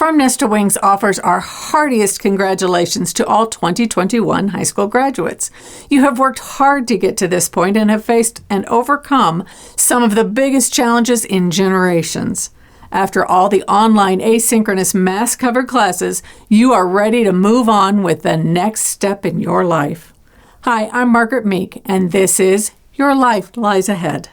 From Nest to Wings offers our heartiest congratulations to all 2021 high school graduates. You have worked hard to get to this point and have faced and overcome some of the biggest challenges in generations. After all the online asynchronous mass-covered classes, you are ready to move on with the next step in your life. Hi, I'm Margaret Meek, and this is Your Life Lies Ahead.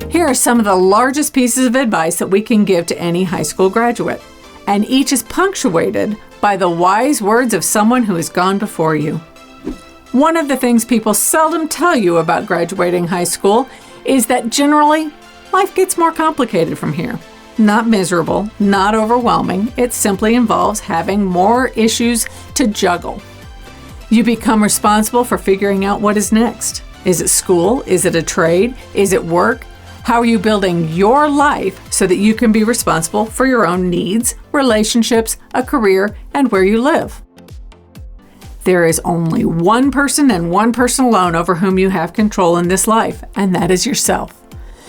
Here are some of the largest pieces of advice that we can give to any high school graduate, and each is punctuated by the wise words of someone who has gone before you. One of the things people seldom tell you about graduating high school is that generally, life gets more complicated from here. Not miserable, not overwhelming. It simply involves having more issues to juggle. You become responsible for figuring out what is next. Is it school? Is it a trade? Is it work? How are you building your life so that you can be responsible for your own needs, relationships, a career, and where you live? There is only one person and one person alone over whom you have control in this life, and that is yourself.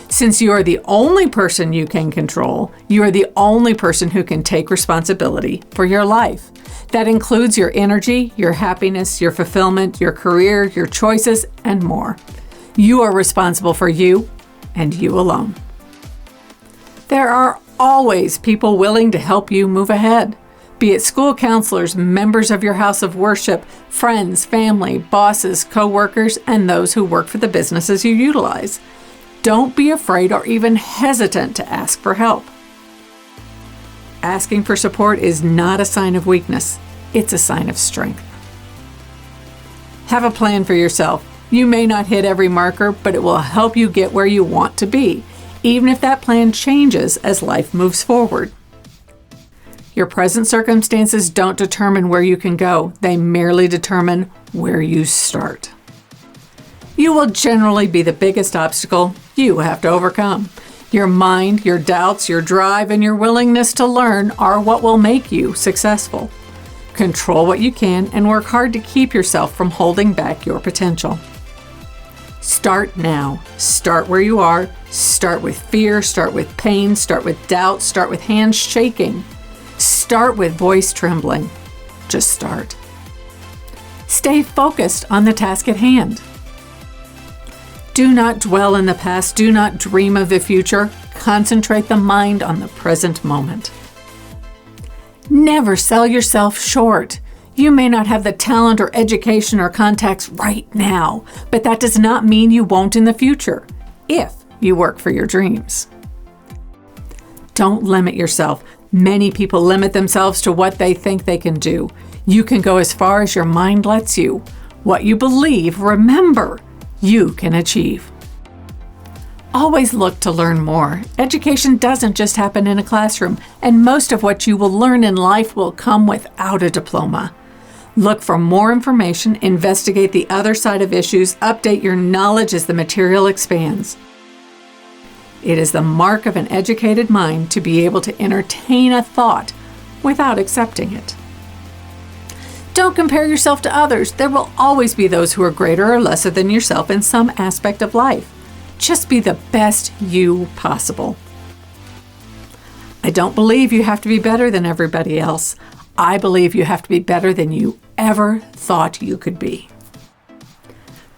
Since you are the only person you can control, you are the only person who can take responsibility for your life. That includes your energy, your happiness, your fulfillment, your career, your choices, and more. You are responsible for you and you alone. There are always people willing to help you move ahead, be it school counselors, members of your house of worship, friends, family, bosses, co-workers, and those who work for the businesses you utilize. Don't be afraid or even hesitant to ask for help. Asking for support is not a sign of weakness, it's a sign of strength. Have a plan for yourself. You may not hit every marker, but it will help you get where you want to be, even if that plan changes as life moves forward. Your present circumstances don't determine where you can go. They merely determine where you start. You will generally be the biggest obstacle you have to overcome. Your mind, your doubts, your drive, and your willingness to learn are what will make you successful. Control what you can and work hard to keep yourself from holding back your potential. Start now. Start where you are. Start with fear. Start with pain. Start with doubt. Start with hands shaking. Start with voice trembling. Just start. Stay focused on the task at hand. Do not dwell in the past. Do not dream of the future. Concentrate the mind on the present moment. Never sell yourself short. You may not have the talent or education or contacts right now, but that does not mean you won't in the future, if you work for your dreams. Don't limit yourself. Many people limit themselves to what they think they can do. You can go as far as your mind lets you. What you believe, remember, you can achieve. Always look to learn more. Education doesn't just happen in a classroom, and most of what you will learn in life will come without a diploma. Look for more information, investigate the other side of issues, update your knowledge as the material expands. It is the mark of an educated mind to be able to entertain a thought without accepting it. Don't compare yourself to others. There will always be those who are greater or lesser than yourself in some aspect of life. Just be the best you possible. I don't believe you have to be better than everybody else. I believe you have to be better than you ever thought you could be.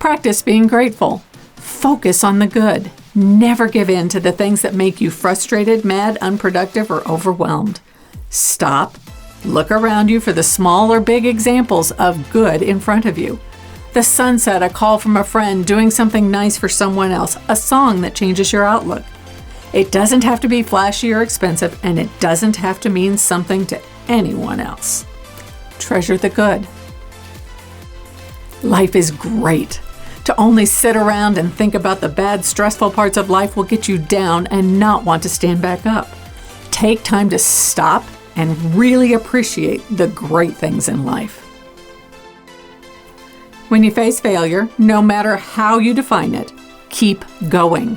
Practice being grateful. Focus on the good. Never give in to the things that make you frustrated, mad, unproductive, or overwhelmed. Stop. Look around you for the small or big examples of good in front of you. The sunset, a call from a friend, doing something nice for someone else, a song that changes your outlook. It doesn't have to be flashy or expensive, and it doesn't have to mean something to anyone else. Treasure the good. Life is great. To only sit around and think about the bad, stressful parts of life will get you down and not want to stand back up. Take time to stop and really appreciate the great things in life. When you face failure, no matter how you define it, keep going.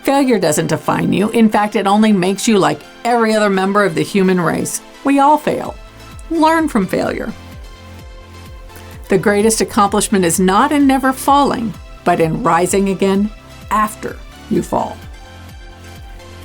Failure doesn't define you. In fact, it only makes you like every other member of the human race. We all fail. Learn from failure. The greatest accomplishment is not in never falling, but in rising again after you fall.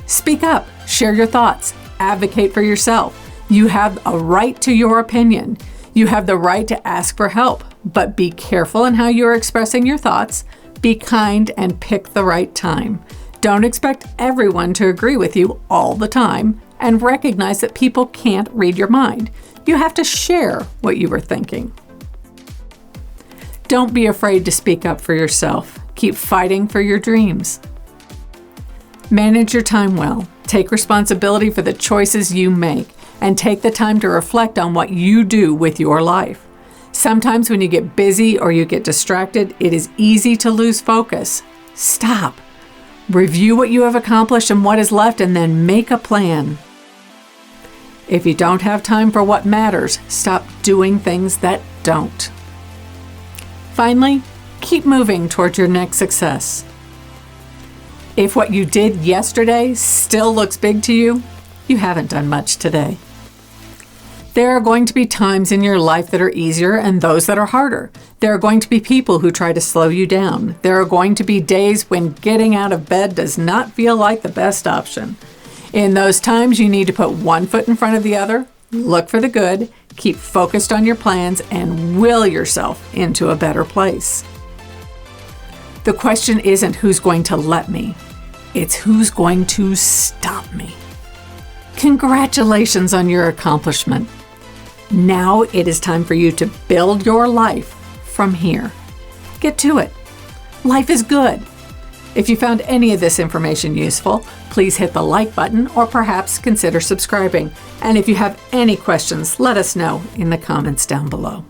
Speak up, share your thoughts, advocate for yourself. You have a right to your opinion. You have the right to ask for help, but be careful in how you're expressing your thoughts. Be kind and pick the right time. Don't expect everyone to agree with you all the time, and recognize that people can't read your mind. You have to share what you were thinking. Don't be afraid to speak up for yourself. Keep fighting for your dreams. Manage your time well. Take responsibility for the choices you make, and take the time to reflect on what you do with your life. Sometimes when you get busy or you get distracted, it is easy to lose focus. Stop. Review what you have accomplished and what is left, and then make a plan. If you don't have time for what matters, stop doing things that don't. Finally, keep moving toward your next success. If what you did yesterday still looks big to you, you haven't done much today. There are going to be times in your life that are easier and those that are harder. There are going to be people who try to slow you down. There are going to be days when getting out of bed does not feel like the best option. In those times, you need to put one foot in front of the other, look for the good, keep focused on your plans, and will yourself into a better place. The question isn't who's going to let me, it's who's going to stop me. Congratulations on your accomplishment. Now it is time for you to build your life from here. Get to it. Life is good. If you found any of this information useful, please hit the like button or perhaps consider subscribing. And if you have any questions, let us know in the comments down below.